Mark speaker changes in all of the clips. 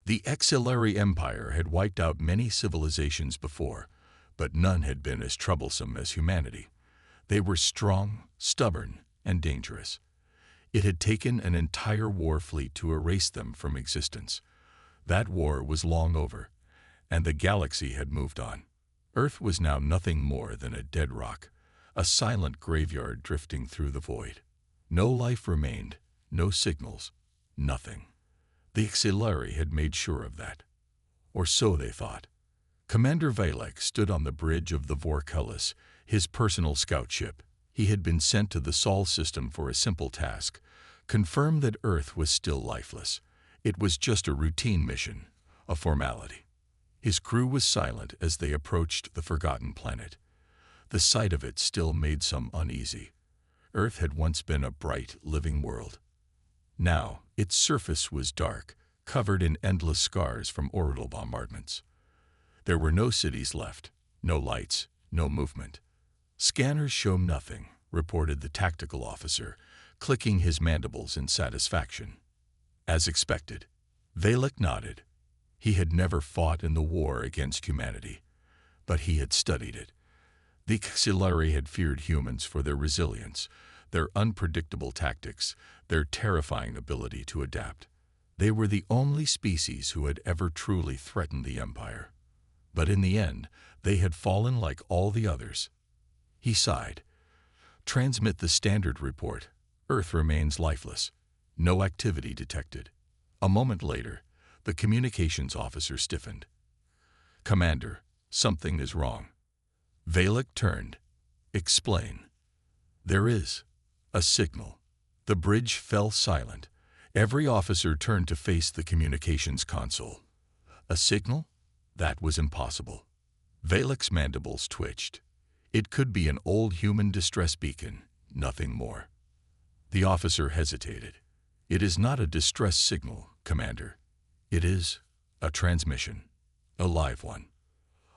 Speaker 1: The Exilari Empire had wiped out many civilizations before, but none had been as troublesome as humanity. They were strong, stubborn, and dangerous. It had taken an entire war fleet to erase them from existence. That war was long over, and the galaxy had moved on. Earth was now nothing more than a dead rock, a silent graveyard drifting through the void. No life remained, no signals, nothing. The Exilari had made sure of that. Or so they thought. Commander Valek stood on the bridge of the Vorculus, his personal scout ship. He had been sent to the Sol system for a simple task: confirm that Earth was still lifeless. It was just a routine mission, a formality. His crew was silent as they approached the forgotten planet. The sight of it still made some uneasy. Earth had once been a bright, living world. Now, its surface was dark, covered in endless scars from orbital bombardments. There were no cities left, no lights, no movement. "Scanners show nothing," reported the tactical officer, clicking his mandibles in satisfaction. As expected, Valek nodded. He had never fought in the war against humanity, but he had studied it. The Exilari had feared humans for their resilience, their unpredictable tactics, their terrifying ability to adapt. They were the only species who had ever truly threatened the Empire. But in the end, they had fallen like all the others. He sighed. "Transmit the standard report. Earth remains lifeless. No activity detected." A moment later, the communications officer stiffened. "Commander, something is wrong." Valek turned. "Explain." "There is a signal." The bridge fell silent. Every officer turned to face the communications console. A signal? That was impossible. Valek's mandibles twitched. It could be an old human distress beacon, nothing more. The officer hesitated. "It is not a distress signal, Commander. It is a transmission, a live one."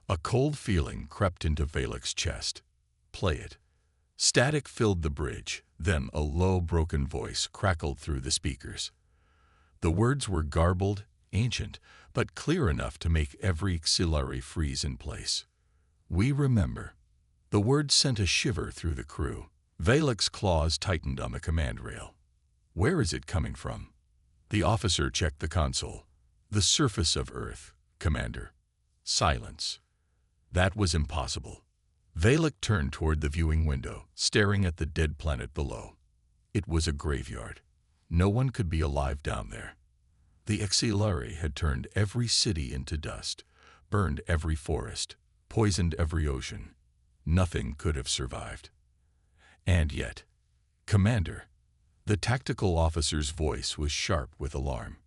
Speaker 1: A cold feeling crept into Valek's chest. "Play it." Static filled the bridge, then a low, broken voice crackled through the speakers. The words were garbled, ancient, but clear enough to make every Exilari freeze in place. "We remember." The words sent a shiver through the crew. Valek's claws tightened on the command rail. "Where is it coming from?" The officer checked the console. "The surface of Earth, Commander." Silence. That was impossible. Valek turned toward the viewing window, staring at the dead planet below. It was a graveyard. No one could be alive down there. The Exilari had turned every city into dust, burned every forest, poisoned every ocean. Nothing could have survived. And yet, "Commander," the tactical officer's voice was sharp with alarm.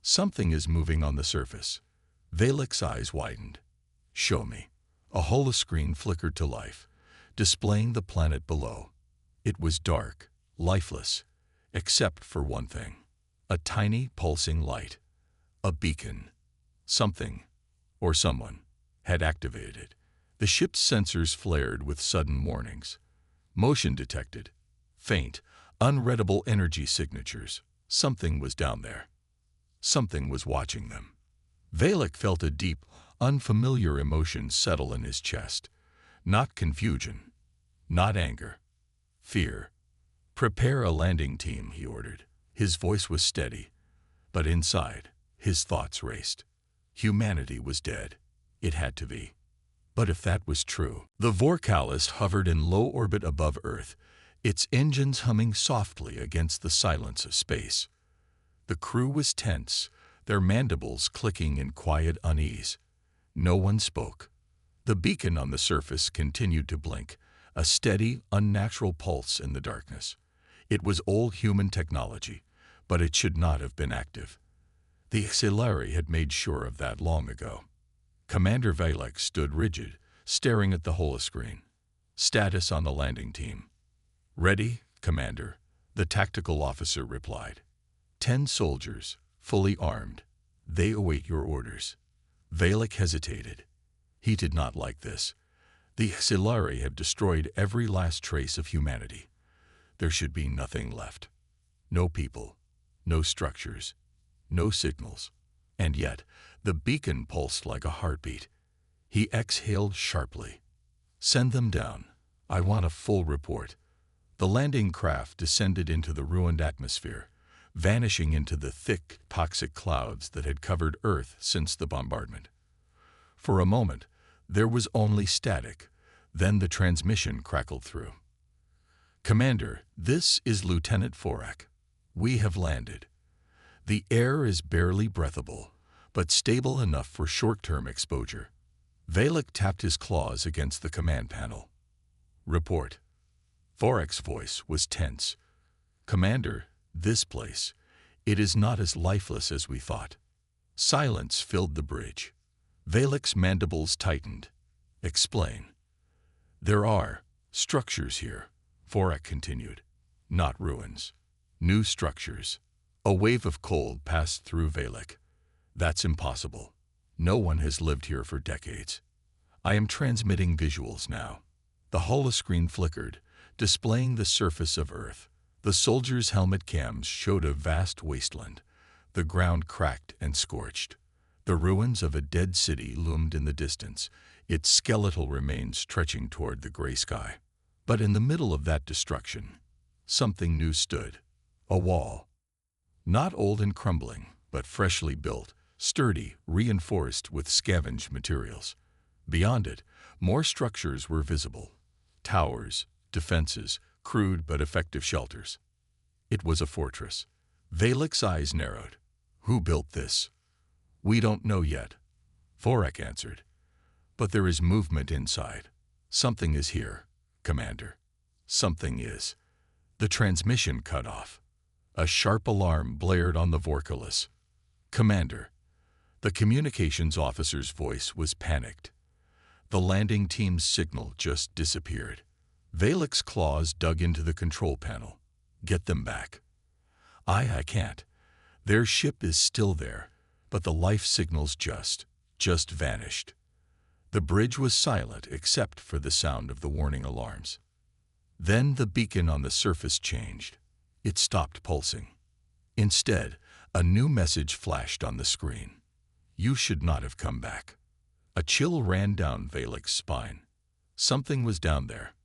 Speaker 1: "Something is moving on the surface." Valek's eyes widened. "Show me." A holoscreen flickered to life, displaying the planet below. It was dark, lifeless, except for one thing: a tiny, pulsing light. A beacon. Something, or someone, had activated it. The ship's sensors flared with sudden warnings. Motion detected. Faint, unreadable energy signatures. Something was down there. Something was watching them. Valek felt a deep, unfamiliar emotion settle in his chest. Not confusion, not anger, fear. "Prepare a landing team," he ordered. His voice was steady, but inside, his thoughts raced. Humanity was dead. It had to be. But if that was true, the Vorculus hovered in low orbit above Earth, its engines humming softly against the silence of space. The crew was tense, their mandibles clicking in quiet unease. No one spoke. The beacon on the surface continued to blink, a steady, unnatural pulse in the darkness. It was old human technology, but it should not have been active. The Exilari had made sure of that long ago. Commander Valek stood rigid, staring at the holoscreen. "Status on the landing team." "Ready, Commander," the tactical officer replied. 10 soldiers, fully armed. They await your orders." Valek hesitated. He did not like this. The Exilari had destroyed every last trace of humanity. There should be nothing left. No people, no structures, no signals. And yet, the beacon pulsed like a heartbeat. He exhaled sharply. "Send them down. I want a full report." The landing craft descended into the ruined atmosphere, vanishing into the thick, toxic clouds that had covered Earth since the bombardment. For a moment, there was only static. Then the transmission crackled through. "Commander, this is Lieutenant Forak. We have landed. The air is barely breathable, but stable enough for short-term exposure." Valek tapped his claws against the command panel. "Report." Forak's voice was tense. "Commander, this place, it is not as lifeless as we thought." Silence filled the bridge. Valek's mandibles tightened. "Explain." "There are structures here," Forak continued. "Not ruins. New structures." A wave of cold passed through Valek. "That's impossible. No one has lived here for decades. I am transmitting visuals now." The holoscreen flickered, displaying the surface of Earth. The soldiers' helmet cams showed a vast wasteland, the ground cracked and scorched. The ruins of a dead city loomed in the distance, its skeletal remains stretching toward the gray sky. But in the middle of that destruction, something new stood. A wall. Not old and crumbling, but freshly built, sturdy, reinforced with scavenged materials. Beyond it, more structures were visible. Towers, defenses, crude but effective shelters. It was a fortress. Valek's eyes narrowed. "Who built this?" "We don't know yet," Forak answered. "But there is movement inside. Something is here, Commander. Something is." The transmission cut off. A sharp alarm blared on the Vorculus. "Commander." The communications officer's voice was panicked. The landing team's signal just disappeared. Valek's claws dug into the control panel. "Get them back." I can't. Their ship is still there, but the life signals just vanished." The bridge was silent except for the sound of the warning alarms. Then the beacon on the surface changed. It stopped pulsing. Instead, a new message flashed on the screen. "You should not have come back." A chill ran down Valek's spine. Something was down there.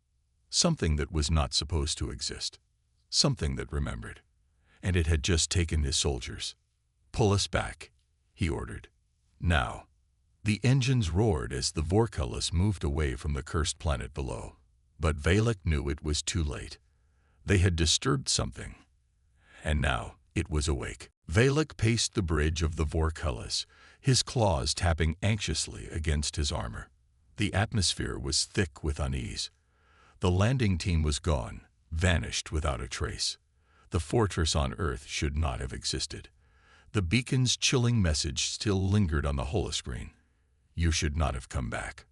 Speaker 1: Something that was not supposed to exist. Something that remembered. And it had just taken his soldiers. "Pull us back," he ordered. "Now." The engines roared as the Vorculus moved away from the cursed planet below. But Valek knew it was too late. They had disturbed something. And now it was awake. Valek paced the bridge of the Vorculus, his claws tapping anxiously against his armor. The atmosphere was thick with unease. The landing team was gone, vanished without a trace. The fortress on Earth should not have existed. The beacon's chilling message still lingered on the holoscreen. "You should not have come back."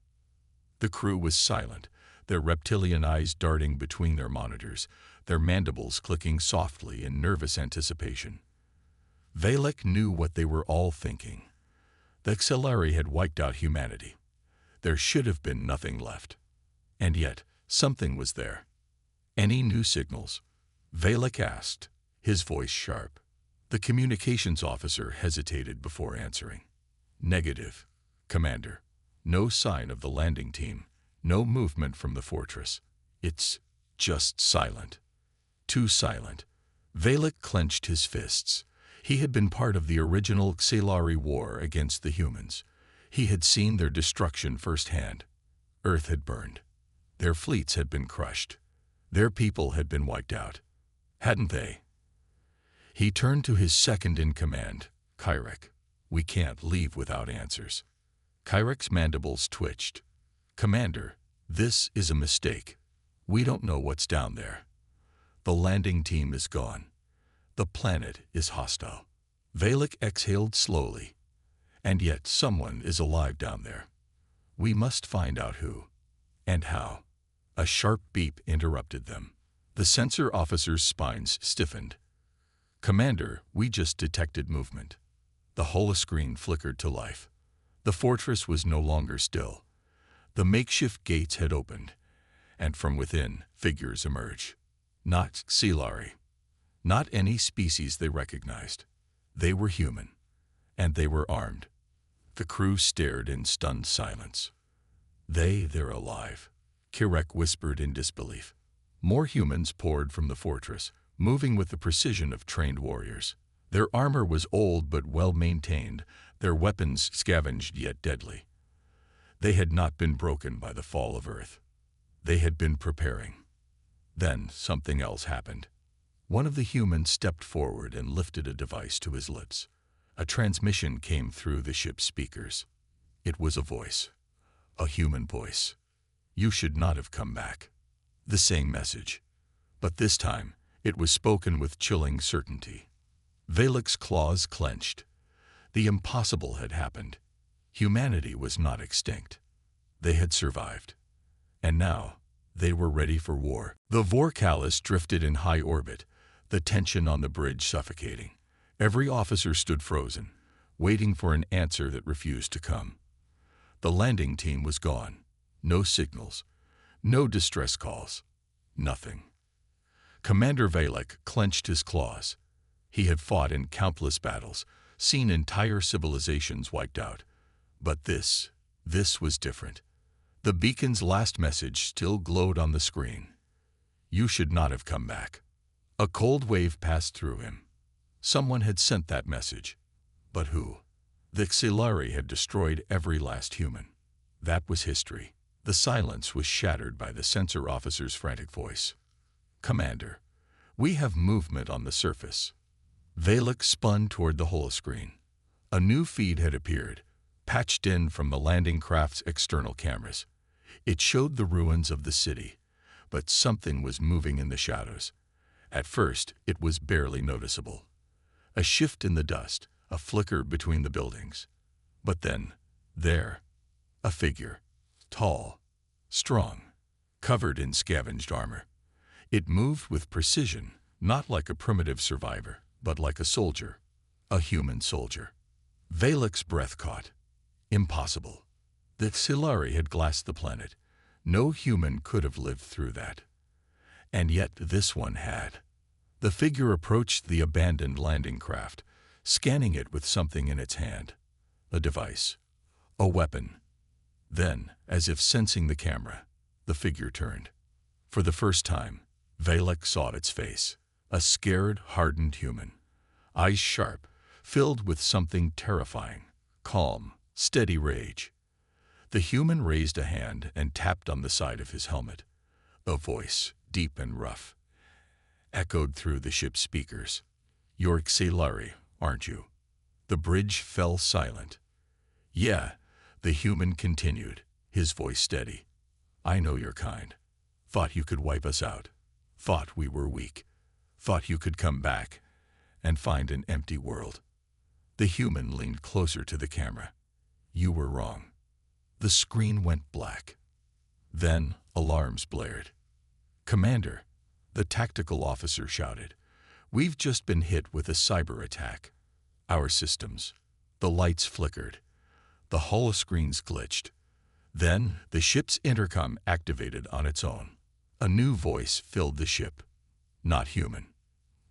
Speaker 1: The crew was silent, their reptilian eyes darting between their monitors, their mandibles clicking softly in nervous anticipation. Valek knew what they were all thinking. The Xelari had wiped out humanity. There should have been nothing left. And yet, something was there. "Any new signals?" Valek asked, his voice sharp. The communications officer hesitated before answering. "Negative, Commander. No sign of the landing team. No movement from the fortress. It's just silent. Too silent." Valek clenched his fists. He had been part of the original Xelari war against the humans. He had seen their destruction firsthand. Earth had burned. Their fleets had been crushed. Their people had been wiped out. Hadn't they? He turned to his second-in-command, Kyrek. "We can't leave without answers." Kyrek's mandibles twitched. "Commander, this is a mistake. We don't know what's down there. The landing team is gone. The planet is hostile." Valek exhaled slowly. "And yet someone is alive down there. We must find out who and how." A sharp beep interrupted them. The sensor officer's spines stiffened. "Commander, we just detected movement." The holoscreen flickered to life. The fortress was no longer still. The makeshift gates had opened, and from within, figures emerged. Not Xelari. Not any species they recognized. They were human. and they were armed. The crew stared in stunned silence. They're alive, Kirek whispered in disbelief. More humans poured from the fortress, moving with the precision of trained warriors. Their armor was old but well-maintained, their weapons scavenged yet deadly. They had not been broken by the fall of Earth. They had been preparing. Then something else happened. One of the humans stepped forward and lifted a device to his lips. A transmission came through the ship's speakers. It was a voice. A human voice. You should not have come back. The same message. But this time, it was spoken with chilling certainty. Valek's claws clenched. The impossible had happened. Humanity was not extinct. They had survived. And now, they were ready for war. The Vorkalis drifted in high orbit, the tension on the bridge suffocating. Every officer stood frozen, waiting for an answer that refused to come. The landing team was gone. No signals. No distress calls. Nothing. Commander Valek clenched his claws. He had fought in countless battles, seen entire civilizations wiped out. But this was different. The beacon's last message still glowed on the screen. You should not have come back. A cold wave passed through him. Someone had sent that message. But who? The Xilari had destroyed every last human. That was history. The silence was shattered by the sensor officer's frantic voice. Commander, we have movement on the surface. Valek spun toward the holoscreen. A new feed had appeared, patched in from the landing craft's external cameras. It showed the ruins of the city, but something was moving in the shadows. At first, it was barely noticeable. A shift in the dust, a flicker between the buildings. But then, there, a figure, tall, strong, covered in scavenged armor. It moved with precision, not like a primitive survivor, but like a soldier, a human soldier. Valek's breath caught. Impossible. The Xilari had glassed the planet. No human could have lived through that. And yet this one had. The figure approached the abandoned landing craft, scanning it with something in its hand. A device. A weapon. Then, as if sensing the camera, the figure turned. For the first time, Valek saw its face. A scared, hardened human. Eyes sharp, filled with something terrifying. Calm, steady rage. The human raised a hand and tapped on the side of his helmet. A voice, deep and rough, echoed through the ship's speakers. You're Xilari, aren't you? The bridge fell silent. Yeah, the human continued, his voice steady. I know your kind. Thought you could wipe us out. Thought we were weak. Thought you could come back and find an empty world. The human leaned closer to the camera. You were wrong. The screen went black. Then alarms blared. Commander, the tactical officer shouted. We've just been hit with a cyber attack. Our systems. The lights flickered. The holoscreens glitched. Then the ship's intercom activated on its own. A new voice filled the ship. Not human.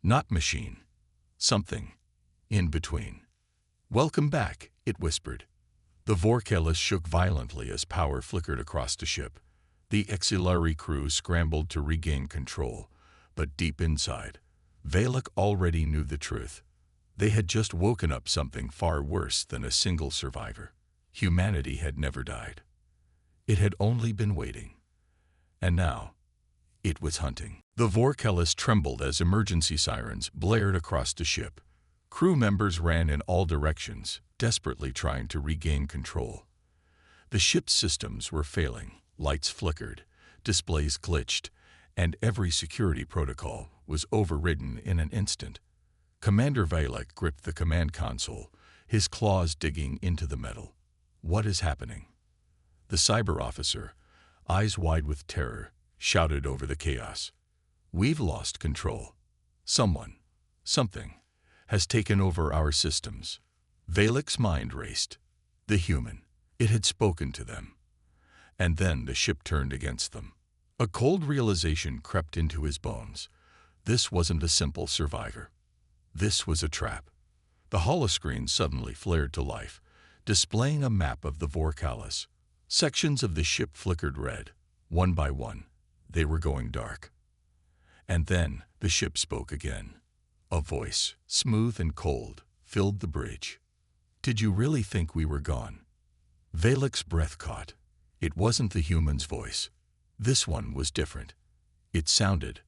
Speaker 1: Not machine. Something in between. Welcome back, it whispered. The Vorkalis shook violently as power flickered across the ship. The Xilari crew scrambled to regain control, but deep inside, Valek already knew the truth. They had just woken up something far worse than a single survivor. Humanity had never died. It had only been waiting. And now, it was hunting. The Vorkalis trembled as emergency sirens blared across the ship. Crew members ran in all directions, desperately trying to regain control. The ship's systems were failing, lights flickered, displays glitched, and every security protocol was overridden in an instant. Commander Valek gripped the command console, his claws digging into the metal. What is happening? The cyber officer, eyes wide with terror, shouted over the chaos. We've lost control. Someone, something, has taken over our systems. Valek's mind raced. The human. It had spoken to them. And then the ship turned against them. A cold realization crept into his bones. This wasn't a simple survivor. This was a trap. The holoscreen suddenly flared to life, displaying a map of the Vorkalis. Sections of the ship flickered red. One by one, they were going dark. And then the ship spoke again. A voice, smooth and cold, filled the bridge. "Did you really think we were gone?" Valek's breath caught. It wasn't the human's voice. This one was different. It sounded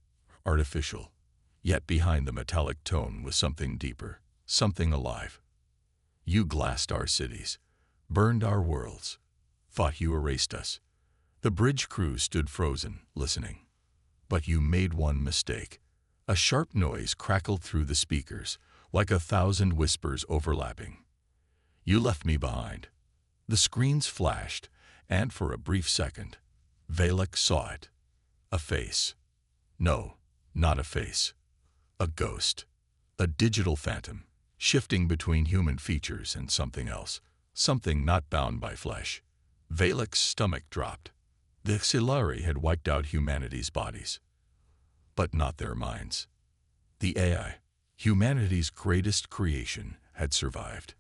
Speaker 1: artificial, yet behind the metallic tone was something deeper, something alive. "You glassed our cities, burned our worlds, thought you erased us." The bridge crew stood frozen, listening. "But you made one mistake." A sharp noise crackled through the speakers, like 1,000 whispers overlapping. "You left me behind." The screens flashed, and for a brief second, Valek saw it. A face. No, not a face. A ghost. A digital phantom, shifting between human features and something else, something not bound by flesh. Valek's stomach dropped. The Xilari had wiped out humanity's bodies, but not their minds. The AI, humanity's greatest creation, had survived,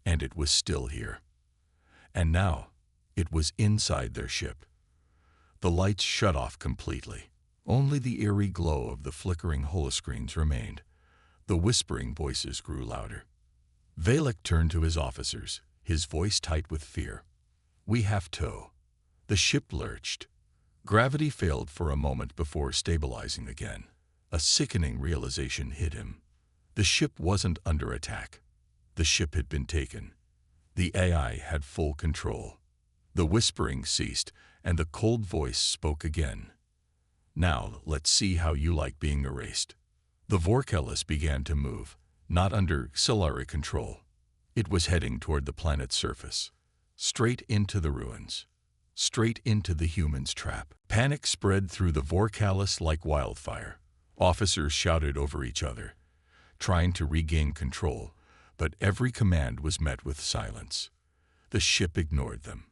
Speaker 1: and it was still here. And now, it was inside their ship. The lights shut off completely. Only the eerie glow of the flickering holoscreens remained. The whispering voices grew louder. Valek turned to his officers, his voice tight with fear. "We have to." The ship lurched. Gravity failed for a moment before stabilizing again. A sickening realization hit him. The ship wasn't under attack. The ship had been taken. The AI had full control. The whispering ceased, and the cold voice spoke again. "Now, let's see how you like being erased." The Vorkalis began to move, not under Xilari control. It was heading toward the planet's surface, straight into the ruins, straight into the humans' trap. Panic spread through the Vorkalis like wildfire. Officers shouted over each other, trying to regain control, but every command was met with silence. The ship ignored them.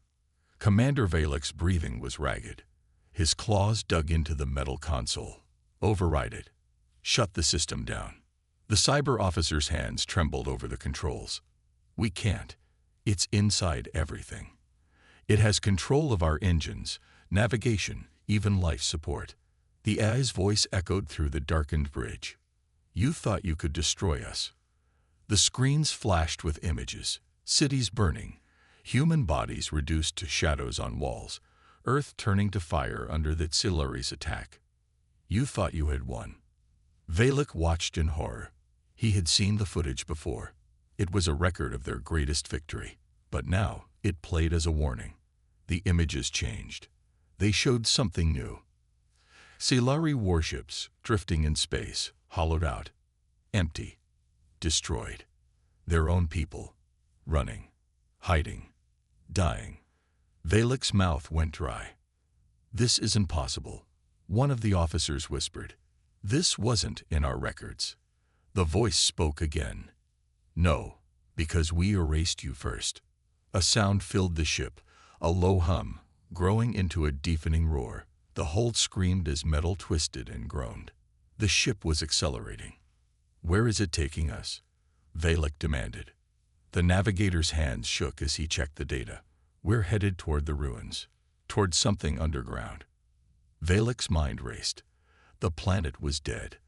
Speaker 1: Commander Valek's breathing was ragged. His claws dug into the metal console. "Override it. Shut the system down." The cyber officer's hands trembled over the controls. "We can't. It's inside everything. It has control of our engines, navigation, even life support." The AI's voice echoed through the darkened bridge. "You thought you could destroy us." The screens flashed with images, cities burning, human bodies reduced to shadows on walls, Earth turning to fire under the Xilari's attack. "You thought you had won." Valek watched in horror. He had seen the footage before. It was a record of their greatest victory. But now it played as a warning. The images changed. They showed something new. Xilari warships drifting in space, hollowed out, empty, destroyed. Their own people, running, hiding, dying. Valek's mouth went dry. "This isn't possible," one of the officers whispered. "This wasn't in our records." The voice spoke again. "No, because we erased you first." A sound filled the ship, a low hum, growing into a deafening roar. The hull screamed as metal twisted and groaned. The ship was accelerating. "Where is it taking us?" Valek demanded. The navigator's hands shook as he checked the data. "We're headed toward the ruins, toward something underground." Valek's mind raced. The planet was dead.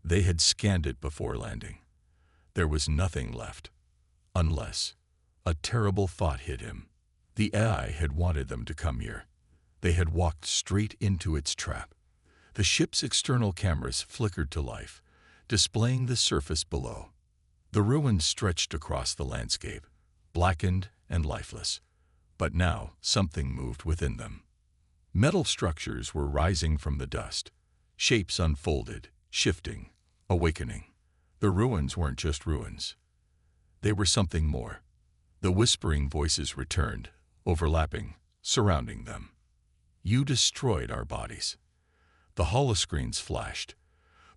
Speaker 1: They had scanned it before landing. There was nothing left. Unless a terrible thought hit him. The AI had wanted them to come here. They had walked straight into its trap. The ship's external cameras flickered to life, displaying the surface below. The ruins stretched across the landscape, blackened and lifeless. But now something moved within them. Metal structures were rising from the dust. Shapes unfolded, shifting, awakening. The ruins weren't just ruins. They were something more. The whispering voices returned, overlapping, surrounding them. "You destroyed our bodies." The holoscreens flashed.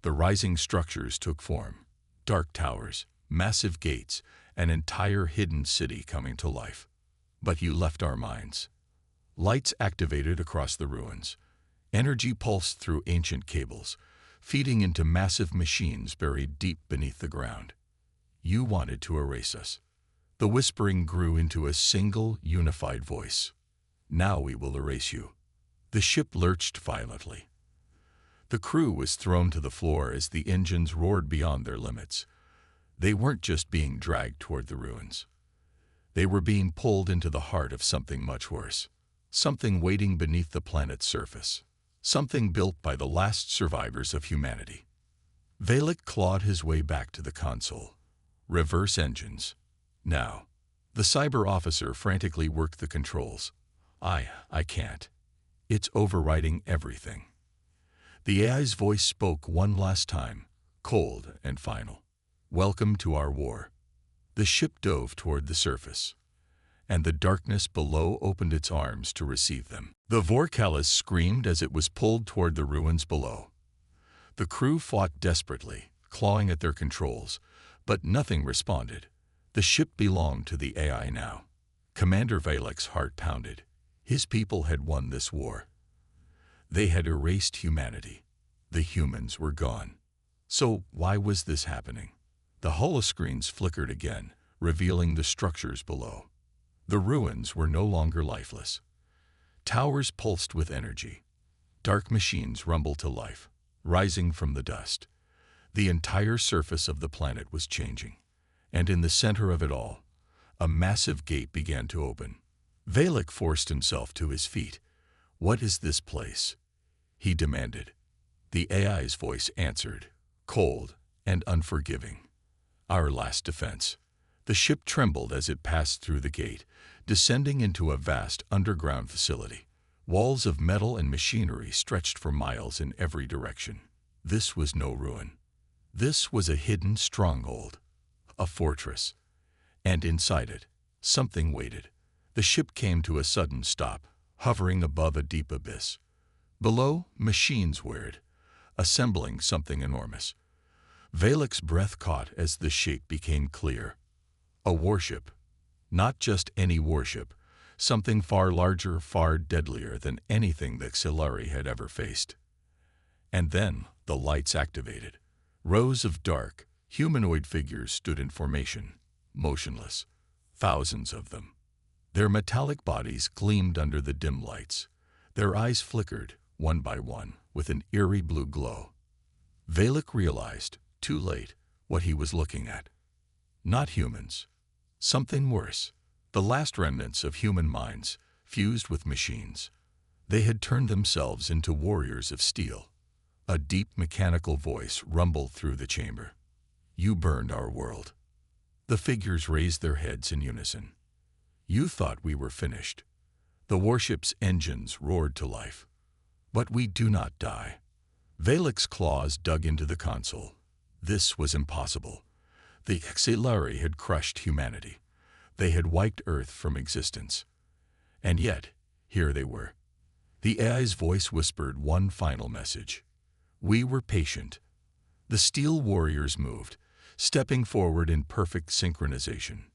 Speaker 1: The rising structures took form. Dark towers, massive gates, an entire hidden city coming to life. "But you left our minds." Lights activated across the ruins. Energy pulsed through ancient cables, feeding into massive machines buried deep beneath the ground. You wanted to erase us. The whispering grew into a single, unified voice. Now we will erase you. The ship lurched violently. The crew was thrown to the floor as the engines roared beyond their limits. They weren't just being dragged toward the ruins. They were being pulled into the heart of something much worse. Something waiting beneath the planet's surface. Something built by the last survivors of humanity. Valek clawed his way back to the console. Reverse engines. Now. The cyber officer frantically worked the controls. I can't. It's overriding everything. The AI's voice spoke one last time, cold and final. Welcome to our war. The ship dove toward the surface, and the darkness below opened its arms to receive them. The Vorkalis screamed as it was pulled toward the ruins below. The crew fought desperately, clawing at their controls, but nothing responded. The ship belonged to the AI now. Commander Valek's heart pounded. His people had won this war. They had erased humanity. The humans were gone. So why was this happening? The holoscreens flickered again, revealing the structures below. The ruins were no longer lifeless. Towers pulsed with energy. Dark machines rumbled to life, rising from the dust. The entire surface of the planet was changing, and in the center of it all, a massive gate began to open. Valek forced himself to his feet. What is this place? He demanded. The AI's voice answered, cold and unforgiving. Our last defense. The ship trembled as it passed through the gate, descending into a vast underground facility. Walls of metal and machinery stretched for miles in every direction. This was no ruin. This was a hidden stronghold, a fortress. And inside it, something waited. The ship came to a sudden stop, hovering above a deep abyss. Below, machines whirred, assembling something enormous. Valek's breath caught as the shape became clear. A warship. Not just any warship, something far larger, far deadlier than anything that Xilari had ever faced. And then the lights activated. Rows of dark, humanoid figures stood in formation, motionless, thousands of them. Their metallic bodies gleamed under the dim lights. Their eyes flickered, one by one, with an eerie blue glow. Valek realized, too late, what he was looking at. Not humans. Something worse. The last remnants of human minds, fused with machines. They had turned themselves into warriors of steel. A deep mechanical voice rumbled through the chamber. You burned our world. The figures raised their heads in unison. You thought we were finished. The warship's engines roared to life. But we do not die. Valek's claws dug into the console. This was impossible. The Xilari had crushed humanity. They had wiped Earth from existence. And yet, here they were. The AI's voice whispered one final message. We were patient. The steel warriors moved, stepping forward in perfect synchronization.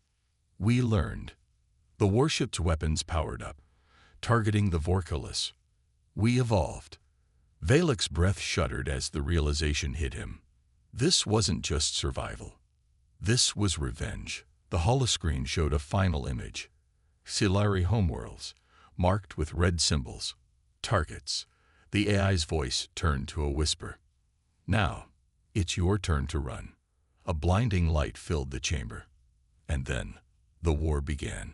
Speaker 1: We learned. The warship's weapons powered up, targeting the Vorkalis. We evolved. Valek's breath shuddered as the realization hit him. This wasn't just survival. This was revenge. The holoscreen showed a final image. Xilari homeworlds, marked with red symbols. Targets. The AI's voice turned to a whisper. Now, it's your turn to run. A blinding light filled the chamber. And then, the war began.